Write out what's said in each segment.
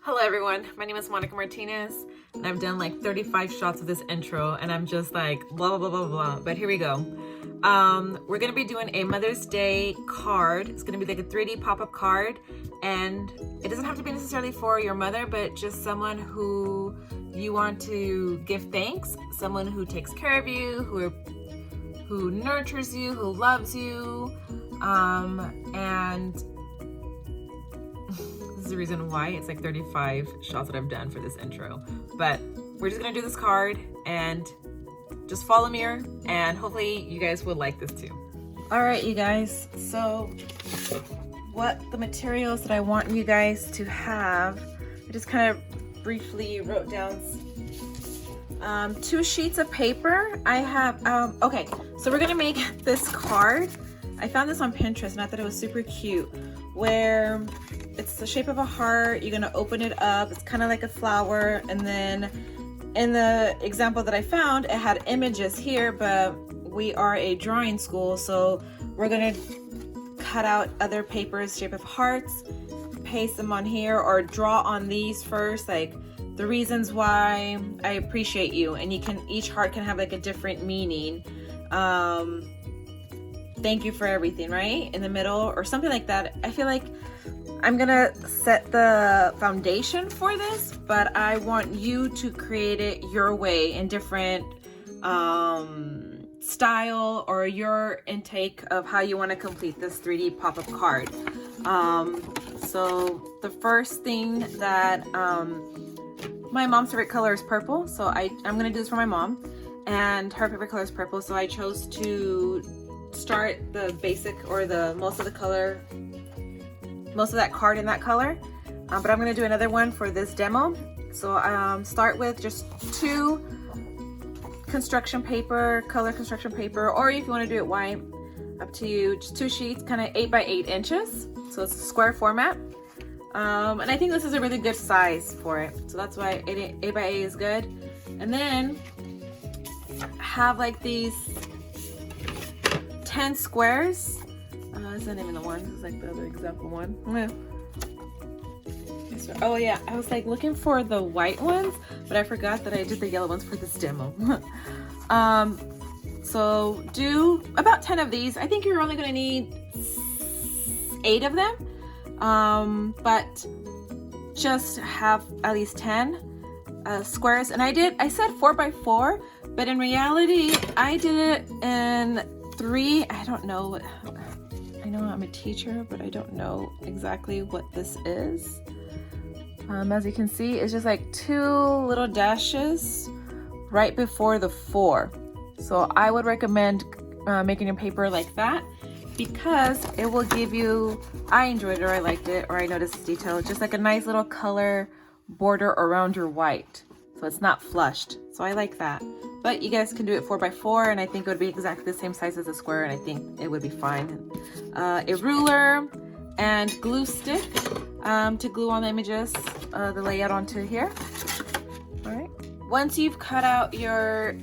Hello everyone, my name is Monica Martinez and I've done like 35 shots of this intro and I'm just like blah blah blah blah blah, but here we go. We're gonna be doing a Mother's Day card. It's gonna be like a 3D pop-up card, and it doesn't have to be necessarily for your mother, but just someone who you want to give thanks, someone who takes care of you, who nurtures you, who loves you, and this is the reason why it's like 35 shots that I've done for this intro. But we're just gonna do this card and just follow me, and hopefully you guys will like this too. All right, you guys, so what the materials that I want you guys to have, I just kind of briefly wrote down 2 sheets of paper. I have, okay, so we're gonna make this card. I found this on Pinterest and I thought it was super cute, where it's the shape of a heart. You're gonna open it up. It's kind of like a flower, and then in the example that I found, it had images here, but we are a drawing school, so we're gonna cut out other papers, shape of hearts, paste them on here, or draw on these first, like the reasons why I appreciate you, and each heart can have like a different meaning. Thank you for everything, right? In the middle or something like that. I feel like I'm gonna set the foundation for this, but I want you to create it your way in different style, or your intake of how you want to complete this 3D pop-up card. So the first thing that my mom's favorite color is purple, so I'm gonna do this for my mom, and her favorite color is purple, so I chose to start the basic, or the most of that card in that color, but I'm going to do another one for this demo. So start with just 2 construction paper, color construction paper, or if you want to do it white, up to you. Just 2 sheets, kind of 8 by 8 inches, so it's a square format, and I think this is a really good size for it, so that's why 8 by 8 is good. And then have like these 10 squares. Is that even the one? It's like the other example one. Oh yeah, I was like looking for the white ones, but I forgot that I did the yellow ones for this demo. So do about 10 of these. I think you're only gonna need 8 of them, but just have at least 10 squares. And I said 4 by 4, but in reality I did it in 3. I don't know. I know I'm a teacher, but I don't know exactly what this is. As you can see, it's just like 2 little dashes right before the 4. So I would recommend making your paper like that, because it will give you, I enjoyed it, or I liked it, or I noticed this detail, just like a nice little color border around your white, so it's not flushed. So I like that. But you guys can do it 4 by 4, and I think it would be exactly the same size as a square, and I think it would be fine. A ruler and glue stick to glue on the images, the layout onto here. All right. Once you've cut out your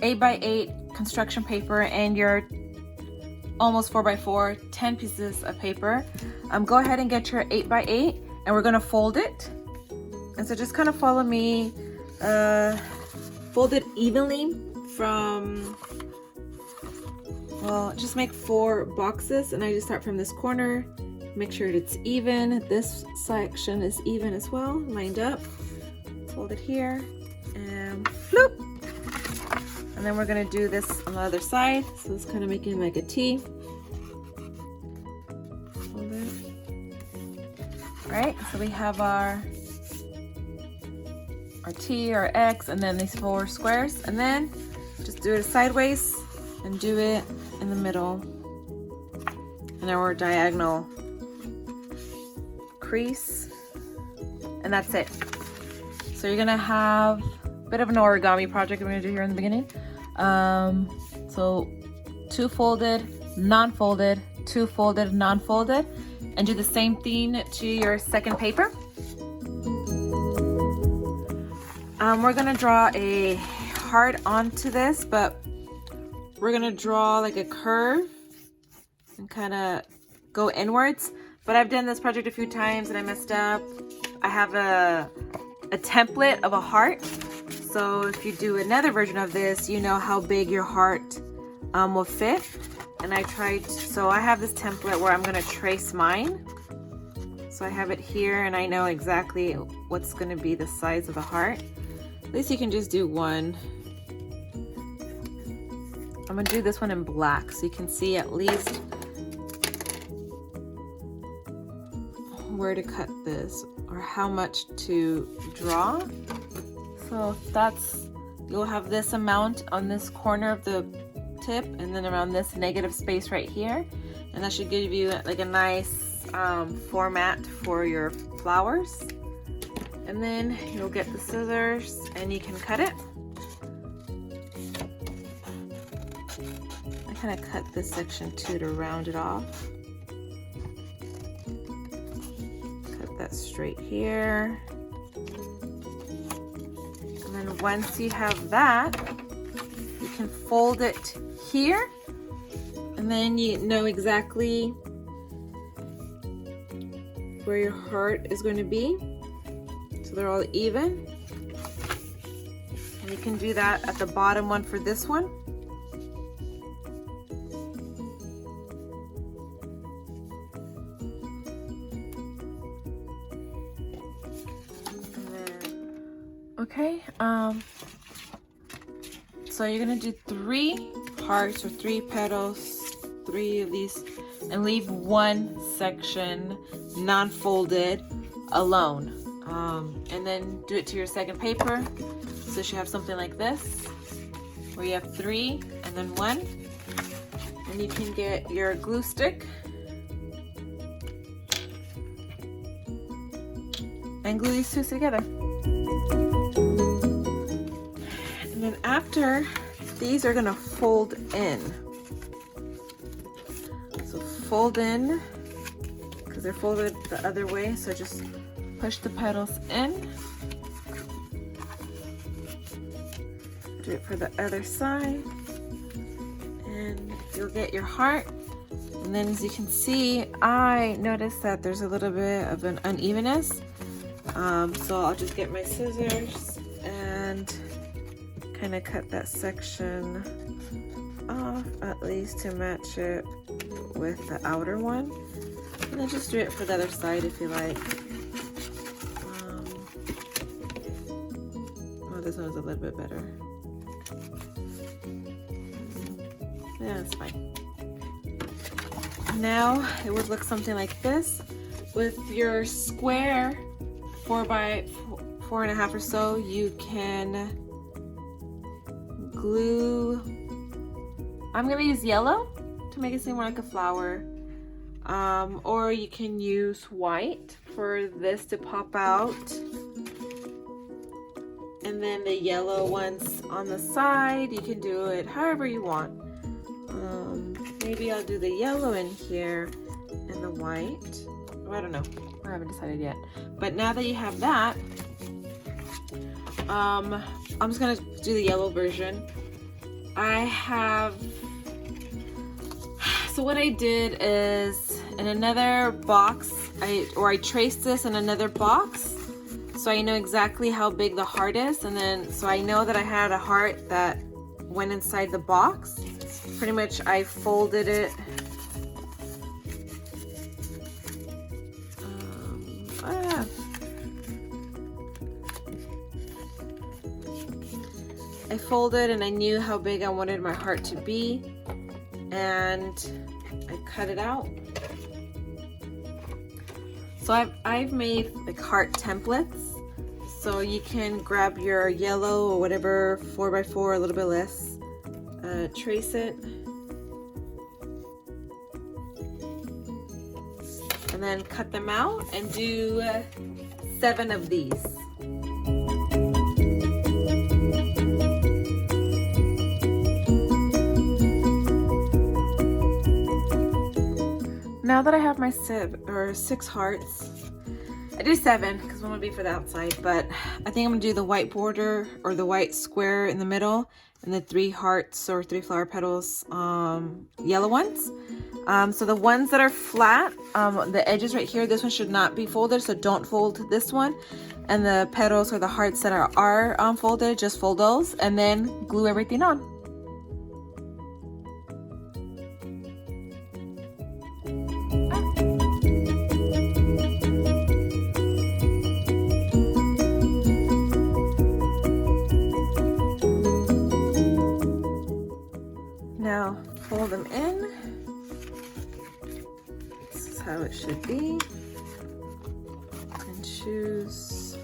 8 by 8 construction paper and your almost 4 by 4, 10 pieces of paper, go ahead and get your 8 by 8, and we're gonna fold it. And so just kind of follow me. Fold it evenly from, well, just make 4 boxes, and I just start from this corner, make sure it's even. This section is even as well, lined up. Fold it here, and floop. And then we're gonna do this on the other side, so it's kind of making like a T. Fold it. All right, so we have our T or X, and then these 4 squares, and then just do it sideways and do it in the middle, and our diagonal crease, and that's it. So you're gonna have a bit of an origami project we're gonna do here in the beginning. So 2 folded, non-folded, 2 folded, non-folded, and do the same thing to your second paper. We're gonna draw a heart onto this, but we're gonna draw like a curve and kind of go inwards. But I've done this project a few times and I messed up. I have a template of a heart. So if you do another version of this, you know how big your heart will fit. And so I have this template where I'm gonna trace mine. So I have it here and I know exactly what's gonna be the size of the heart. At least you can just do one. I'm gonna do this one in black so you can see at least where to cut this or how much to draw. So you'll have this amount on this corner of the tip and then around this negative space right here, and that should give you like a nice format for your flowers. And then you'll get the scissors and you can cut it. I kind of cut this section too to round it off. Cut that straight here. And then once you have that, you can fold it here, and then you know exactly where your heart is going to be, so they're all even. And you can do that at the bottom one for this one. Okay, so you're gonna do 3 hearts or 3 petals, 3 of these, and leave one section non-folded alone. And then do it to your second paper. So you should have something like this, where you have 3 and then 1. And you can get your glue stick and glue these two together. And then after, these are gonna fold in. So fold in, because they're folded the other way, so just push the petals in. Do it for the other side. And you'll get your heart. And then as you can see, I noticed that there's a little bit of an unevenness. So I'll just get my scissors and kind of cut that section off, at least to match it with the outer one. And then just do it for the other side if you like. Oh, this one's a little bit better. Yeah, it's fine. Now it would look something like this with your square 4 by 4.5 or so. You can glue, I'm gonna use yellow to make it seem more like a flower, or you can use white for this to pop out, and then the yellow ones on the side, you can do it however you want. Maybe I'll do the yellow in here and the white. Oh, I don't know, I haven't decided yet. But now that you have that, I'm just gonna do the yellow version. So what I did is in another box, I traced this in another box, so I know exactly how big the heart is, and then so I know that I had a heart that went inside the box. Pretty much I folded it. I folded and I knew how big I wanted my heart to be, and I cut it out. So I've made like heart templates, so you can grab your yellow or whatever 4x4, a little bit less, trace it, and then cut them out and do 7 of these. Now that I have my 6 hearts, I did 7 because one would be for the outside, but I think I'm gonna do the white border or the white square in the middle and the 3 hearts or 3 flower petals, yellow ones. So the ones that are flat, the edges right here, this one should not be folded, so don't fold this one. And the petals or the hearts that are folded, just fold those and then glue everything on. Now fold them in. This is how it should be. And choose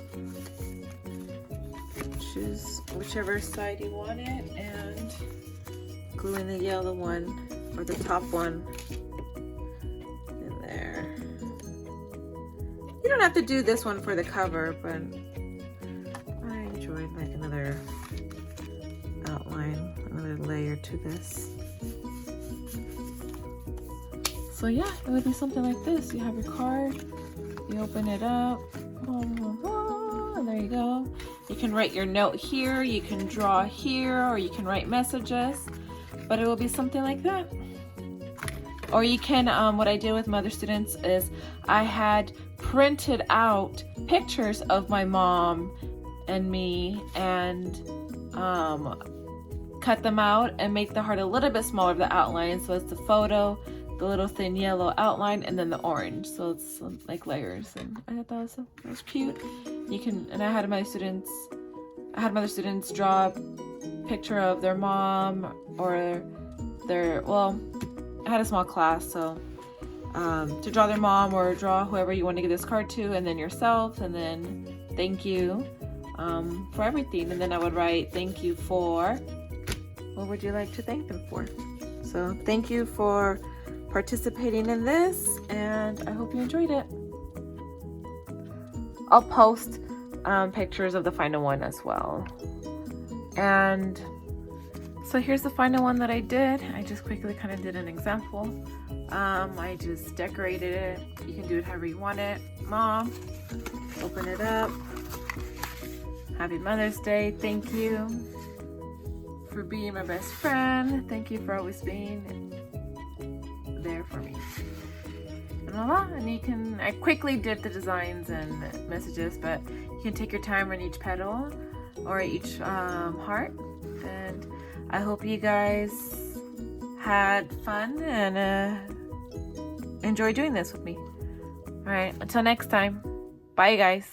whichever side you want it and glue in the yellow one or the top one in there. You don't have to do this one for the cover, but I enjoyed like another outline, another layer to this. So yeah, it would be something like this. You have your card, you open it up, and there you go. You can write your note here, you can draw here, or you can write messages, but it will be something like that. Or you can, what I did with my other students is I had printed out pictures of my mom and me and cut them out and make the heart a little bit smaller of the outline. So it's the photo, the little thin yellow outline, and then the orange. So it's like layers, and I thought that was cute. You can, and I had my other students draw a picture of their mom or their, well, I had a small class, so to draw their mom or draw whoever you want to give this card to, and then yourself, and then thank you for everything. And then I would write thank you for, what would you like to thank them for? So thank you for participating in this, and I hope you enjoyed it. I'll post pictures of the final one as well. And so here's the final one that I did. I just quickly kind of did an example. I just decorated it. You can do it however you want it. Mom, open it up. Happy Mother's Day. Thank you for being my best friend. Thank you for always being there for me. And voila. And you can, I quickly did the designs and messages, but you can take your time on each petal or each heart. And I hope you guys had fun and enjoy doing this with me. All right, until next time. Bye, guys.